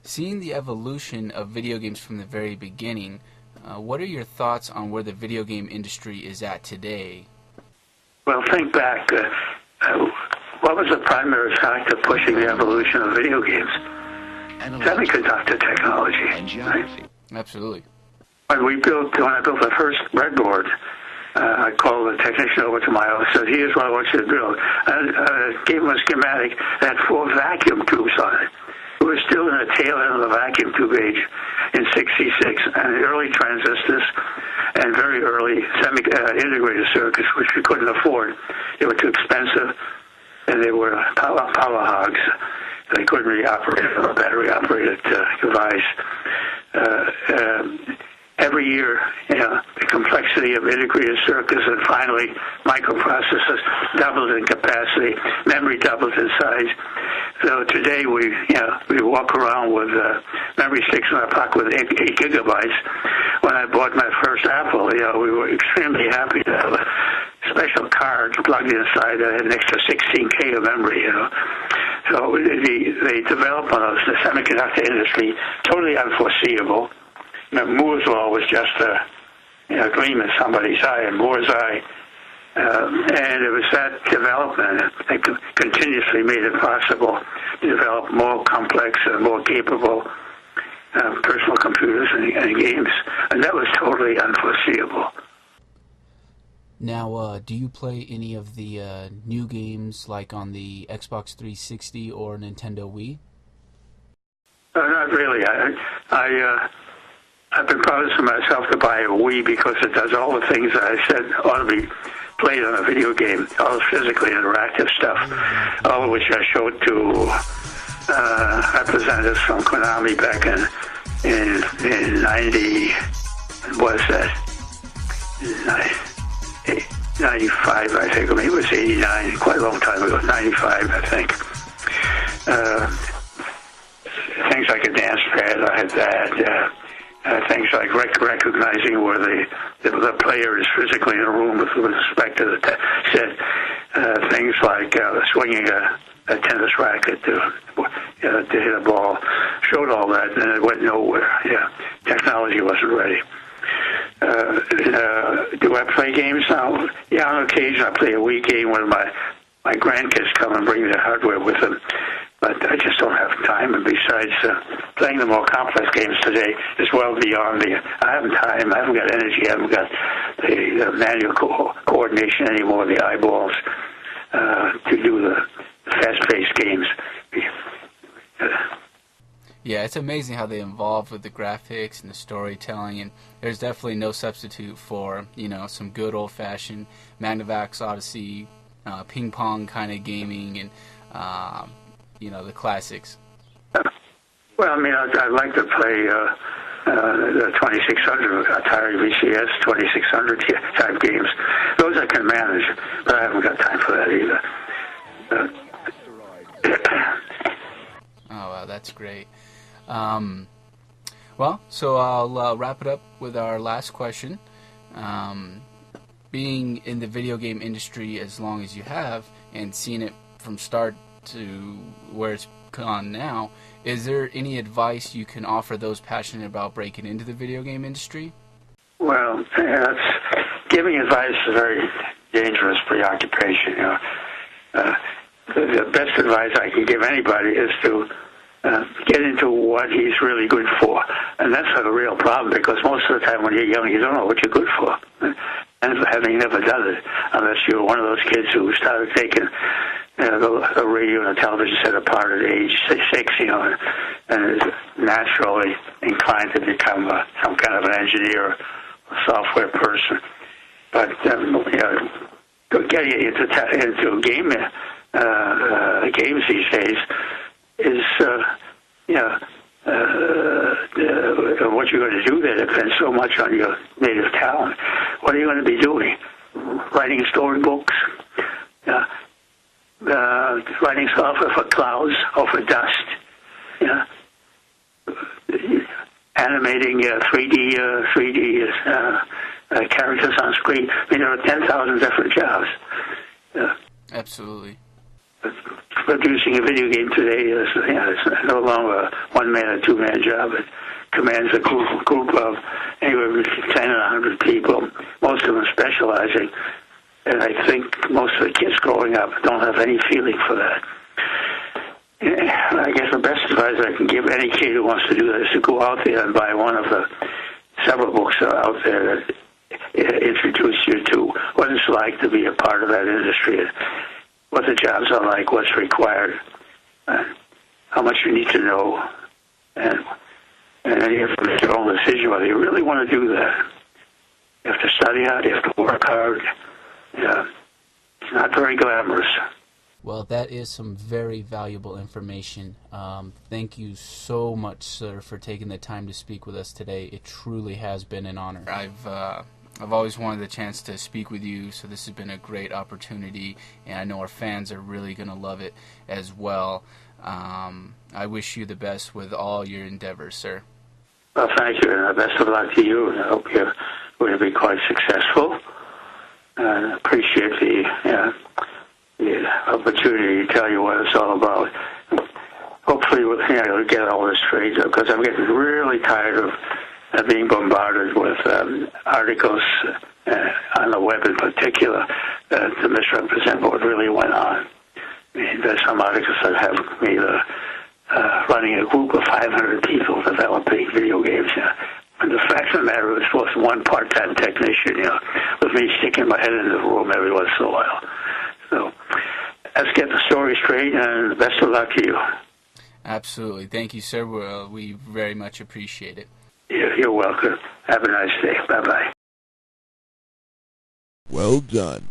Seeing the evolution of video games from the very beginning, what are your thoughts on where the video game industry is at today? Well, think back. What was the primary factor pushing the evolution of video games? Semiconductor technology, right? Absolutely. When I built the first breadboard, I called the technician over to my office and said, "Here's what I want you to build." I gave him a schematic that had 4 vacuum tubes on it. We were still in the tail end of the vacuum tube age in '66, and the early transistors and very early integrated circuits, which we couldn't afford. They were too expensive, and they were power hogs. They couldn't really operate a battery-operated device. Every year, the complexity of integrated circuits and finally microprocessors doubled in capacity, memory doubled in size. So today we walk around with memory sticks in our pocket with 8 gigabytes. When I bought my first Apple, we were extremely happy to have a special card plugged inside that had an extra 16K of memory. So the development of the semiconductor industry, totally unforeseeable. Moore's law was just a gleam in somebody's eye, and Moore's eye, and it was that development that continuously made it possible to develop more complex and more capable personal computers and games, and that was totally unforeseeable. Now, do you play any of the new games like on the Xbox 360 or Nintendo Wii? Not really. I've been promising myself to buy a Wii because it does all the things that I said ought to be played on a video game, all the physically interactive stuff, all of which I showed to representatives from Konami back in 90, what is that? 95, I think. I mean, it was 89, quite a long time ago, 95, I think. Things like a dance pad, I had that. Things like recognizing where the player is physically in a room with respect to the set. Things like swinging a tennis racket to hit a ball. Showed all that, and it went nowhere. Technology wasn't ready. Do I play games now? Yeah, on occasion I play a Wii game when my grandkids come and bring their hardware with them. But I just don't have time, and besides, playing the more complex games today is well beyond I haven't time, I haven't got energy, I haven't got the manual coordination anymore, the eyeballs, to do the fast-paced games. Yeah, it's amazing how they evolved with the graphics and the storytelling, and there's definitely no substitute for, some good old-fashioned Magnavox Odyssey, ping-pong kind of gaming, and the classics. Well, I mean, I'd like to play the 2600 Atari VCS 2600 type games. Those I can manage, but I haven't got time for that either. Oh, wow, that's great. So I'll wrap it up with our last question. Being in the video game industry as long as you have and seeing it from start to where it's gone now, is there any advice you can offer those passionate about breaking into the video game industry? Well, giving advice is a very dangerous preoccupation. The best advice I can give anybody is to get into what he's really good for, and that's a real problem because most of the time when you're young, you don't know what you're good for, and having never done it, unless you're one of those kids who started taking the radio and the television set apart at age 6, and is naturally inclined to become some kind of an engineer or software person. But getting into games these days is what you're going to do there depends so much on your native talent. What are you going to be doing? Writing storybooks? Writing software for clouds or for dust, animating 3D characters on screen. I mean, there are 10,000 different jobs. Absolutely. producing a video game today is, it's no longer a one-man or two-man job. It commands a group of anywhere between 10 and 100 people, most of them specializing. And I think most of the kids growing up don't have any feeling for that. I guess the best advice I can give any kid who wants to do that is to go out there and buy one of the several books that are out there that introduce you to what it's like to be a part of that industry, what the jobs are like, what's required, how much you need to know, and then you have to make your own decision whether you really want to do that. You have to study hard, you have to work hard. Yeah, it's not very glamorous. Well, that is some very valuable information. Thank you so much, sir, for taking the time to speak with us today. It truly has been an honor. I've always wanted the chance to speak with you, so this has been a great opportunity, and I know our fans are really going to love it as well. I wish you the best with all your endeavors, sir. Well, thank you, and best of luck to you, and I hope you're going to be quite successful. I appreciate the opportunity to tell you what it's all about. Hopefully, you'll get all this straight, because I'm getting really tired of being bombarded with articles on the web in particular to misrepresent what really went on. I mean, there's some articles that have me running a group of 500 people developing video games. And the fact of the matter is, was one part-time technician, with me sticking my head in the room every once in a while. So let's get the story straight, and best of luck to you. Absolutely. Thank you, sir. We very much appreciate it. You're welcome. Have a nice day. Bye-bye. Well done.